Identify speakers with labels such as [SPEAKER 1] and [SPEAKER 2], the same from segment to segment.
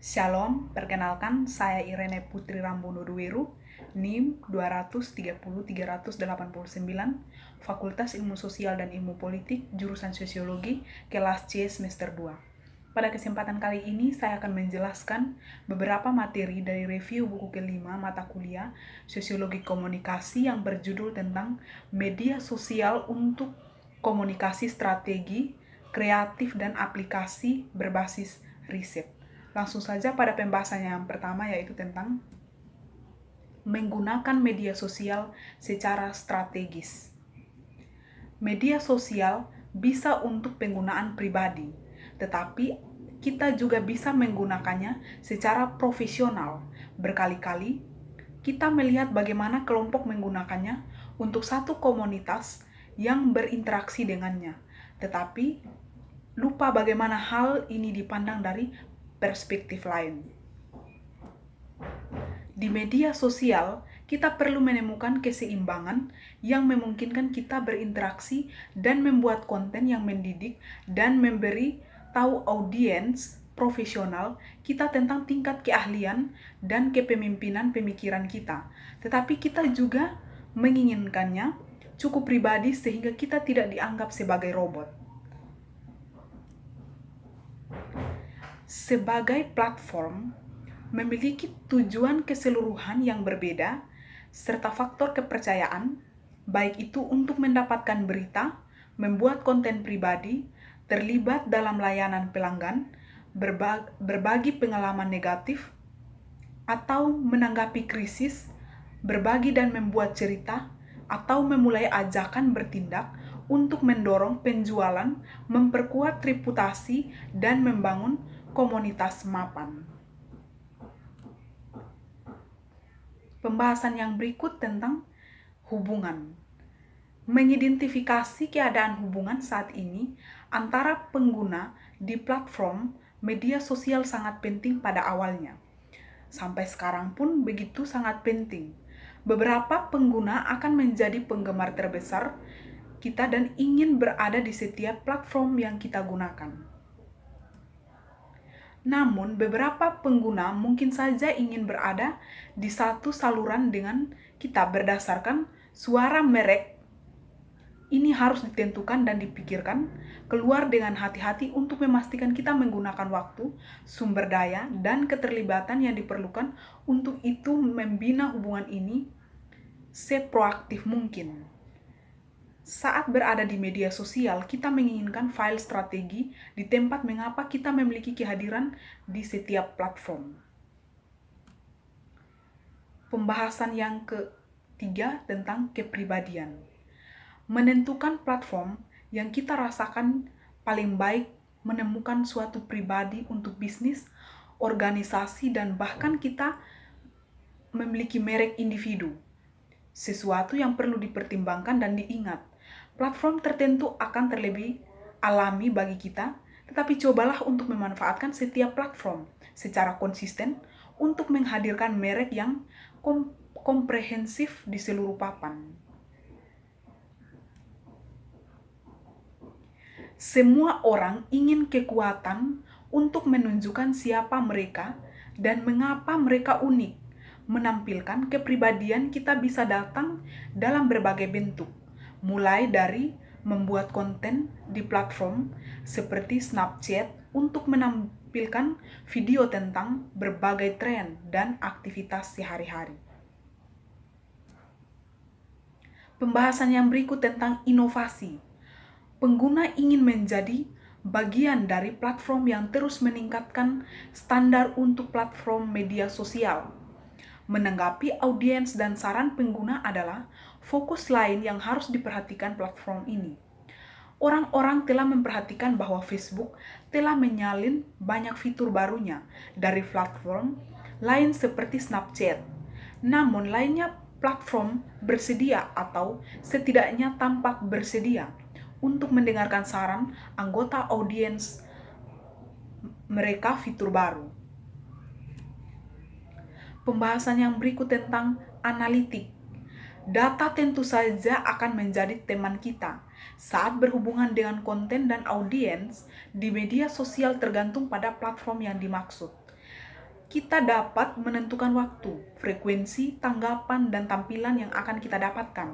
[SPEAKER 1] Shalom, perkenalkan saya Irene Putri Rambono Duweru, NIM 230-389, Fakultas Ilmu Sosial dan Ilmu Politik, jurusan Sosiologi, kelas C semester 2. Pada kesempatan kali ini saya akan menjelaskan beberapa materi dari review buku kelima mata kuliah Sosiologi Komunikasi yang berjudul tentang media sosial untuk komunikasi strategi, kreatif dan aplikasi berbasis riset. Langsung saja pada pembahasan yang pertama, yaitu tentang menggunakan media sosial secara strategis. Media sosial bisa untuk penggunaan pribadi, tetapi kita juga bisa menggunakannya secara profesional. Berkali-kali kita melihat bagaimana kelompok menggunakannya untuk satu komunitas yang berinteraksi dengannya, tetapi lupa bagaimana hal ini dipandang dari perspektif lain. Di media sosial, kita perlu menemukan keseimbangan yang memungkinkan kita berinteraksi dan membuat konten yang mendidik dan memberi tahu audiens profesional kita tentang tingkat keahlian dan kepemimpinan pemikiran kita. Tetapi kita juga menginginkannya cukup pribadi sehingga kita tidak dianggap sebagai robot. Sebagai platform, memiliki tujuan keseluruhan yang berbeda, serta faktor kepercayaan, baik itu untuk mendapatkan berita, membuat konten pribadi, terlibat dalam layanan pelanggan, berbagi pengalaman negatif, atau menanggapi krisis, berbagi dan membuat cerita, atau memulai ajakan bertindak untuk mendorong penjualan, memperkuat reputasi, dan membangun komunitas mapan. Pembahasan yang berikut tentang hubungan. Mengidentifikasi keadaan hubungan saat ini antara pengguna di platform media sosial sangat penting pada awalnya. Sampai sekarang pun begitu sangat penting. Beberapa pengguna akan menjadi penggemar terbesar kita dan ingin berada di setiap platform yang kita gunakan. Namun, beberapa pengguna mungkin saja ingin berada di satu saluran dengan kita berdasarkan suara merek. Ini harus ditentukan dan dipikirkan keluar dengan hati-hati untuk memastikan kita menggunakan waktu, sumber daya, dan keterlibatan yang diperlukan untuk itu membina hubungan ini seproaktif mungkin. Saat berada di media sosial, kita menginginkan file strategi di tempat mengapa kita memiliki kehadiran di setiap platform. Pembahasan yang ketiga tentang kepribadian. Menentukan platform yang kita rasakan paling baik menemukan suatu pribadi untuk bisnis, organisasi, dan bahkan kita memiliki merek individu. Sesuatu yang perlu dipertimbangkan dan diingat. Platform tertentu akan terlebih alami bagi kita, tetapi cobalah untuk memanfaatkan setiap platform secara konsisten untuk menghadirkan merek yang komprehensif di seluruh papan. Semua orang ingin kekuatan untuk menunjukkan siapa mereka dan mengapa mereka unik. Menampilkan kepribadian kita bisa datang dalam berbagai bentuk, mulai dari membuat konten di platform seperti Snapchat untuk menampilkan video tentang berbagai tren dan aktivitas sehari-hari. Pembahasan yang berikut tentang inovasi. Pengguna ingin menjadi bagian dari platform yang terus meningkatkan standar untuk platform media sosial. Menanggapi audiens dan saran pengguna adalah fokus lain yang harus diperhatikan platform ini. Orang-orang telah memperhatikan bahwa Facebook telah menyalin banyak fitur barunya dari platform lain seperti Snapchat. Namun lainnya platform bersedia atau setidaknya tampak bersedia untuk mendengarkan saran anggota audiens mereka fitur baru. Pembahasan yang berikut tentang analitik. Data tentu saja akan menjadi teman kita saat berhubungan dengan konten dan audiens di media sosial tergantung pada platform yang dimaksud. kita dapat menentukan waktu, frekuensi, tanggapan, dan tampilan yang akan kita dapatkan.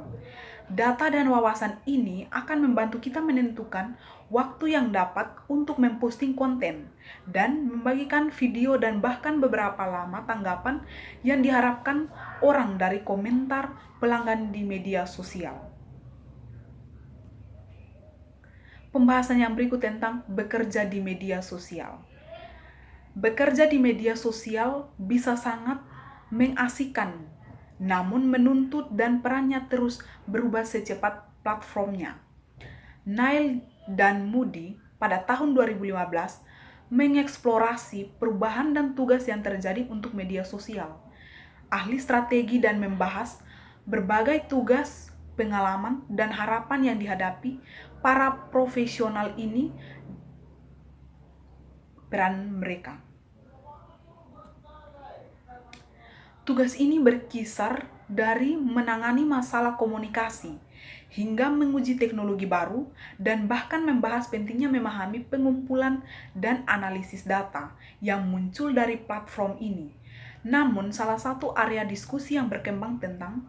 [SPEAKER 1] Data dan wawasan ini akan membantu kita menentukan waktu yang dapat untuk memposting konten dan membagikan video dan bahkan beberapa lama tanggapan yang diharapkan orang dari komentar pelanggan di media sosial. Pembahasan yang berikut tentang bekerja di media sosial. Bekerja di media sosial bisa sangat mengasihkan, namun menuntut dan perannya terus berubah secepat platformnya. Neil dan Moody pada tahun 2015 mengeksplorasi perubahan dan tugas yang terjadi untuk media sosial. Ahli strategi dan membahas berbagai tugas, pengalaman, dan harapan yang dihadapi para profesional ini, peran mereka. Tugas ini berkisar dari menangani masalah komunikasi hingga menguji teknologi baru dan bahkan membahas pentingnya memahami pengumpulan dan analisis data yang muncul dari platform ini. Namun, salah satu area diskusi yang berkembang tentang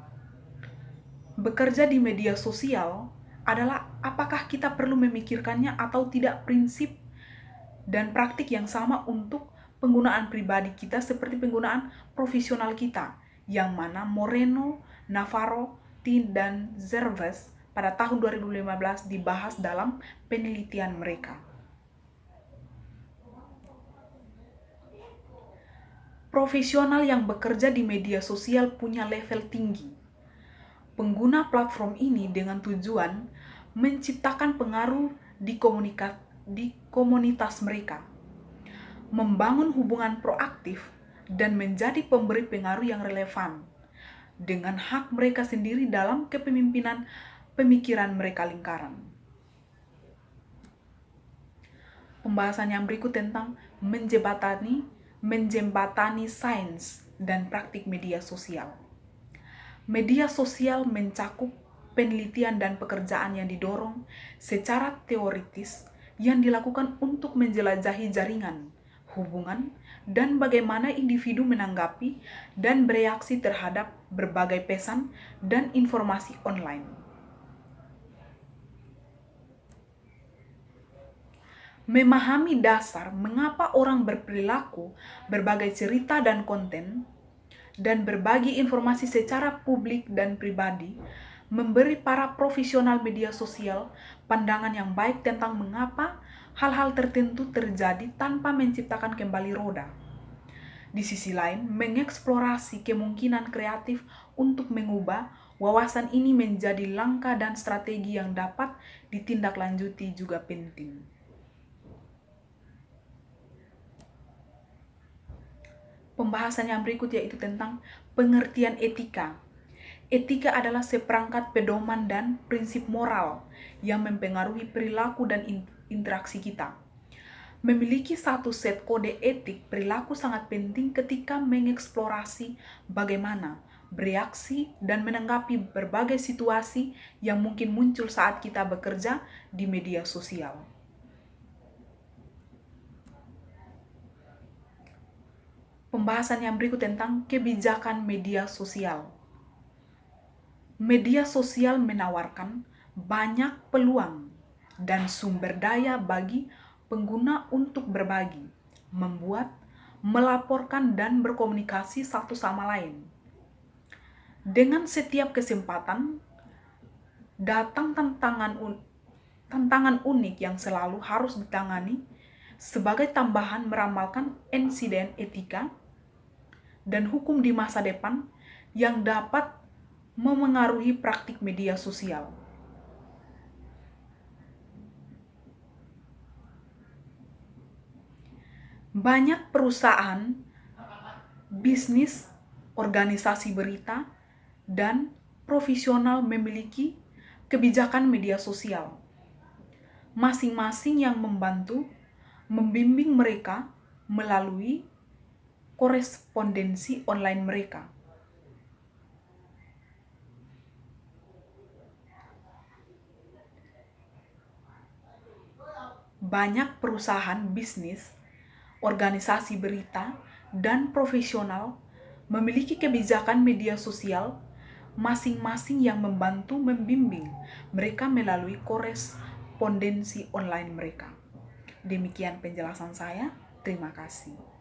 [SPEAKER 1] bekerja di media sosial adalah apakah kita perlu memikirkannya atau tidak prinsip dan praktik yang sama untuk penggunaan pribadi kita seperti penggunaan profesional kita, yang mana Moreno, Navarro, Tin, dan Zerves pada tahun 2015 dibahas dalam penelitian mereka. Profesional yang bekerja di media sosial punya level tinggi. Pengguna platform ini dengan tujuan menciptakan pengaruh di komunitas mereka, membangun hubungan proaktif, dan menjadi pemberi pengaruh yang relevan dengan hak mereka sendiri dalam kepemimpinan pemikiran mereka lingkaran. Pembahasan yang berikut tentang menjembatani sains dan praktik media sosial. Media sosial mencakup penelitian dan pekerjaan yang didorong secara teoritis yang dilakukan untuk menjelajahi jaringan, hubungan, dan bagaimana individu menanggapi dan bereaksi terhadap berbagai pesan dan informasi online. Memahami dasar mengapa orang berperilaku, berbagai cerita dan konten, dan berbagi informasi secara publik dan pribadi, memberi para profesional media sosial pandangan yang baik tentang mengapa hal-hal tertentu terjadi tanpa menciptakan kembali roda. Di sisi lain, mengeksplorasi kemungkinan kreatif untuk mengubah wawasan ini menjadi langkah dan strategi yang dapat ditindaklanjuti juga penting. Pembahasan yang berikut yaitu tentang pengertian etika. Etika adalah seperangkat pedoman dan prinsip moral yang mempengaruhi perilaku dan interaksi kita. Memiliki satu set kode etik perilaku sangat penting ketika mengeksplorasi bagaimana bereaksi dan menanggapi berbagai situasi yang mungkin muncul saat kita bekerja di media sosial. Pembahasan yang berikut tentang kebijakan media sosial. Media sosial menawarkan banyak peluang dan sumber daya bagi pengguna untuk berbagi, membuat, melaporkan, dan berkomunikasi satu sama lain. Dengan setiap kesempatan, datang tantangan unik yang selalu harus ditangani sebagai tambahan meramalkan insiden etika dan hukum di masa depan yang dapat memengaruhi praktik media sosial. Banyak perusahaan, bisnis, organisasi berita, dan profesional memiliki kebijakan media sosial, masing-masing yang membimbing mereka melalui korespondensi online mereka. Banyak perusahaan bisnis, organisasi berita, dan profesional memiliki kebijakan media sosial masing-masing yang membantu membimbing mereka melalui korespondensi online mereka. Demikian penjelasan saya. Terima kasih.